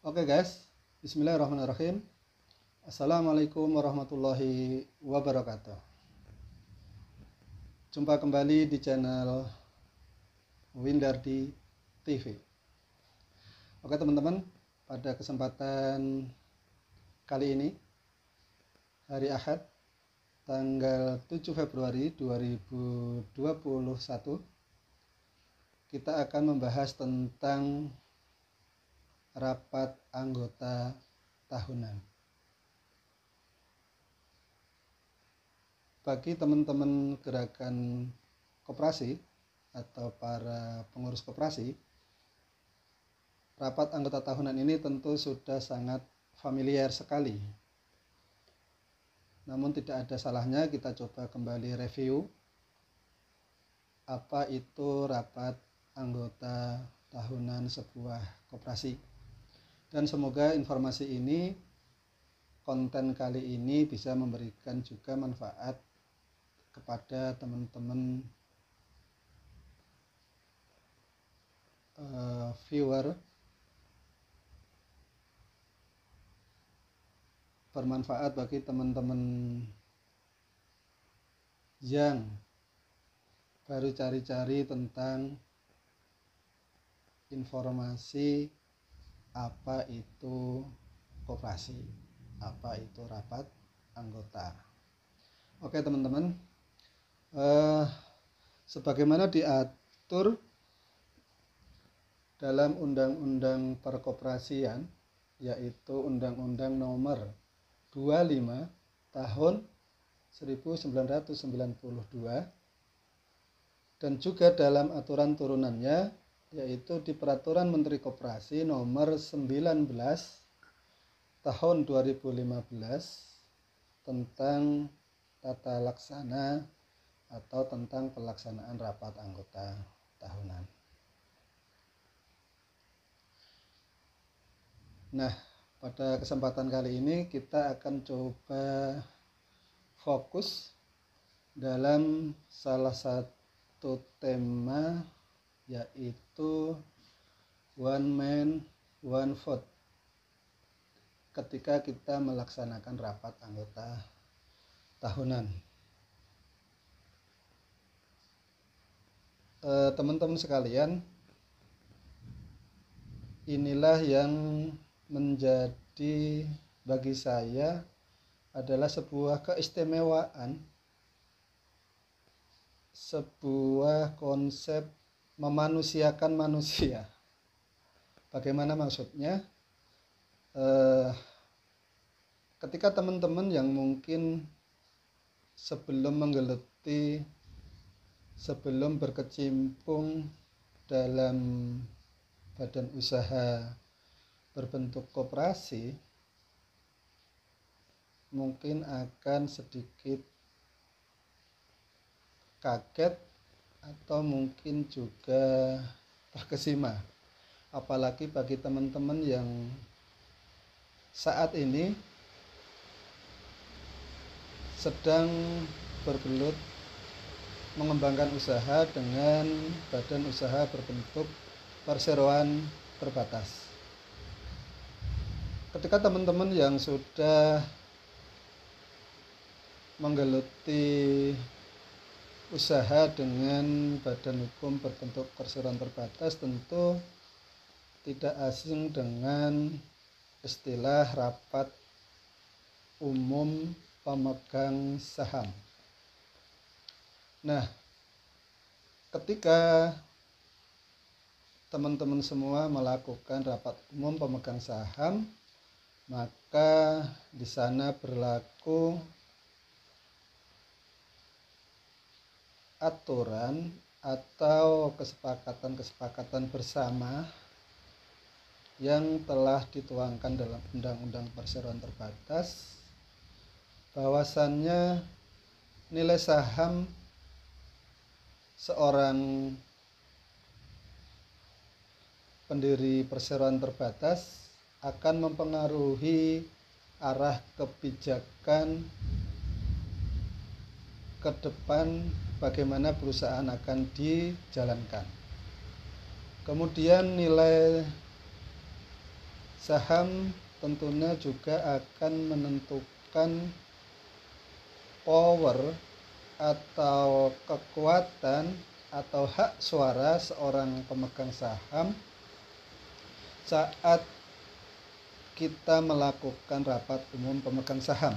Oke guys, bismillahirrahmanirrahim. Assalamualaikum warahmatullahi wabarakatuh. Jumpa kembali di channel Windardi TV. Oke teman-teman, pada kesempatan kali ini, hari Ahad, tanggal 7 Februari 2021, kita akan membahas tentang rapat anggota tahunan. Bagi teman-teman gerakan koperasi atau para pengurus koperasi, rapat anggota tahunan ini tentu sudah sangat familiar sekali. Namun tidak ada salahnya kita coba kembali review apa itu rapat anggota tahunan sebuah koperasi. Dan semoga informasi ini, konten kali ini bisa memberikan juga manfaat kepada teman-teman viewer, bermanfaat bagi teman-teman yang baru cari-cari tentang informasi apa itu koperasi, apa itu rapat anggota. Oke teman-teman, sebagaimana diatur dalam Undang-Undang Perkoperasian, yaitu Undang-Undang Nomor 25 Tahun 1992, dan juga dalam aturan turunannya, yaitu di Peraturan Menteri Koperasi Nomor 19 Tahun 2015 tentang tata laksana atau tentang pelaksanaan rapat anggota tahunan. Nah, pada kesempatan kali ini kita akan coba fokus dalam salah satu tema, yaitu one man one vote ketika kita melaksanakan rapat anggota tahunan. Teman-teman sekalian, inilah yang menjadi bagi saya adalah sebuah keistimewaan, sebuah konsep memanusiakan manusia. Bagaimana maksudnya? Ketika teman-teman yang mungkin sebelum menggeluti, sebelum berkecimpung dalam badan usaha berbentuk koperasi, mungkin akan sedikit kaget atau mungkin juga terkesima, apalagi bagi teman-teman yang saat ini sedang bergelut mengembangkan usaha dengan badan usaha berbentuk perseroan terbatas. Ketika teman-teman yang sudah menggeluti usaha dengan badan hukum berbentuk perseroan terbatas, tentu tidak asing dengan istilah rapat umum pemegang saham. Nah, ketika teman-teman semua melakukan rapat umum pemegang saham, maka di sana berlaku aturan atau kesepakatan bersama yang telah dituangkan dalam Undang-Undang Perseroan Terbatas, bahwasannya nilai saham seorang pendiri perseroan terbatas akan mempengaruhi arah kebijakan ke depan bagaimana perusahaan akan dijalankan. Kemudian nilai Saham tentunya juga akan menentukan power atau kekuatan atau hak suara seorang pemegang saham saat kita melakukan rapat umum pemegang saham.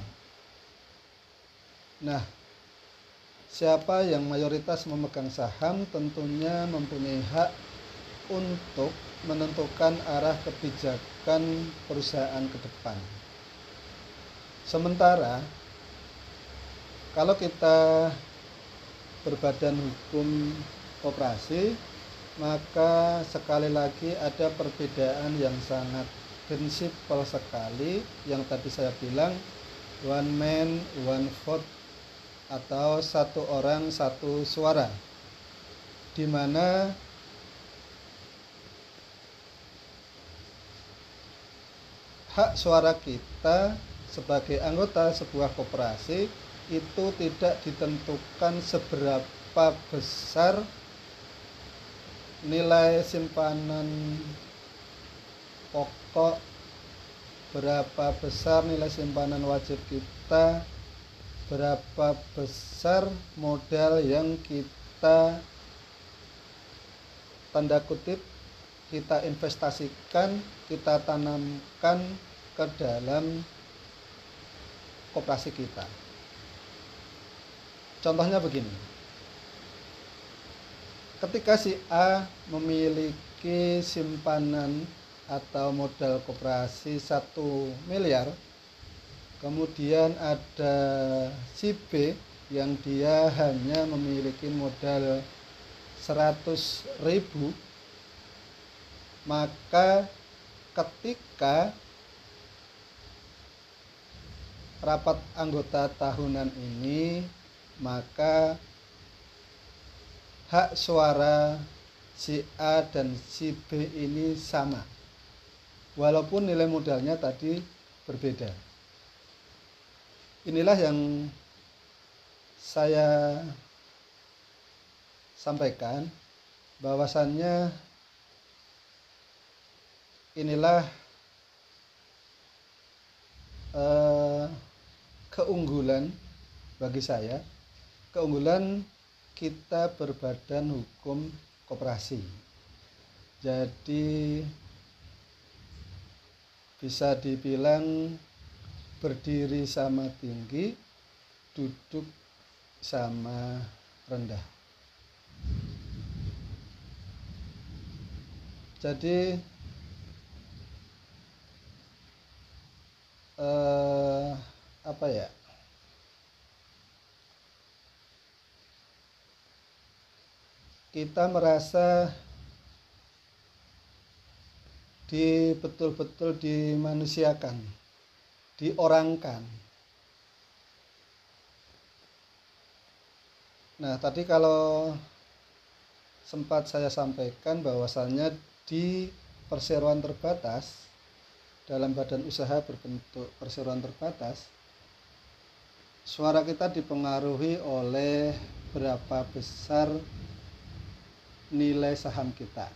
Nah, siapa yang mayoritas memegang saham tentunya mempunyai hak untuk menentukan arah kebijakan perusahaan ke depan. Sementara kalau kita berbadan hukum koperasi, maka sekali lagi ada perbedaan yang sangat prinsipal sekali yang tadi saya bilang one man one vote atau satu orang satu suara, di mana hak suara kita sebagai anggota sebuah koperasi itu tidak ditentukan seberapa besar nilai simpanan pokok, berapa besar nilai simpanan wajib kita, berapa besar modal yang kita tanda kutip kita investasikan, kita tanamkan ke dalam koperasi kita. Contohnya begini, ketika si A memiliki simpanan atau modal koperasi 1 miliar, kemudian ada si B yang dia hanya memiliki modal 100.000, maka ketika rapat anggota tahunan ini, maka hak suara si A dan si B ini sama, walaupun nilai modalnya tadi berbeda. Inilah yang saya sampaikan, bahwasannya inilah keunggulan bagi saya, keunggulan kita berbadan hukum koperasi. Jadi bisa dibilang berdiri sama tinggi, duduk sama rendah. Jadi kita merasa betul-betul dimanusiakan, diorangkan. Nah, tadi kalau sempat saya sampaikan bahwasannya di perseroan terbatas, dalam badan usaha berbentuk perseroan terbatas, suara kita dipengaruhi oleh berapa besar nilai saham kita.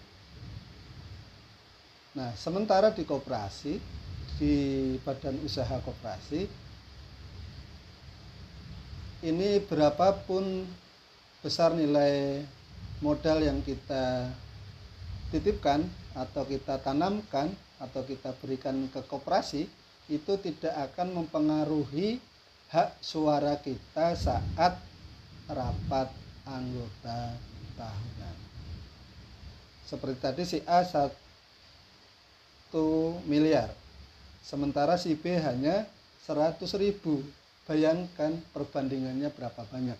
Nah, sementara di koperasi, di badan usaha koperasi, ini berapapun besar nilai modal yang kita titipkan atau kita tanamkan atau kita berikan ke koperasi, itu tidak akan mempengaruhi hak suara kita saat rapat anggota tahunan. Seperti tadi si A 1 miliar, sementara si B hanya 100.000. Bayangkan perbandingannya berapa banyak.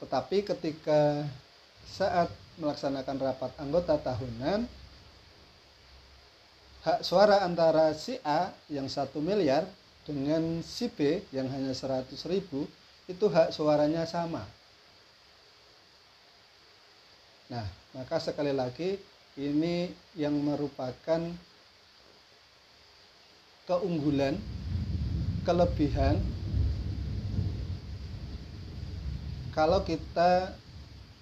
Tetapi ketika saat melaksanakan rapat anggota tahunan, hak suara antara si A yang 1 miliar dengan si B yang hanya 100.000, itu hak suaranya sama. Nah, maka sekali lagi ini yang merupakan keunggulan, kelebihan kalau kita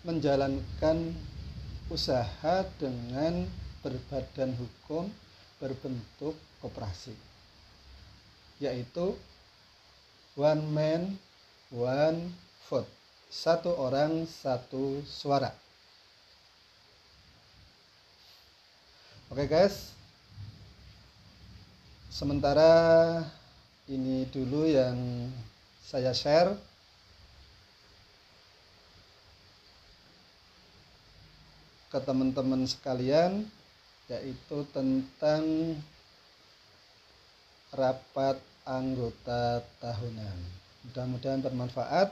menjalankan usaha dengan berbadan hukum berbentuk koperasi, yaitu one man one vote, satu orang satu suara. Oke guys, sementara ini dulu yang saya share. Ke teman-teman sekalian, yaitu tentang rapat anggota tahunan. Mudah-mudahan bermanfaat.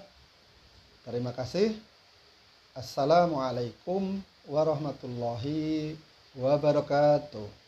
Terima kasih. Assalamualaikum warahmatullahi wabarakatuh.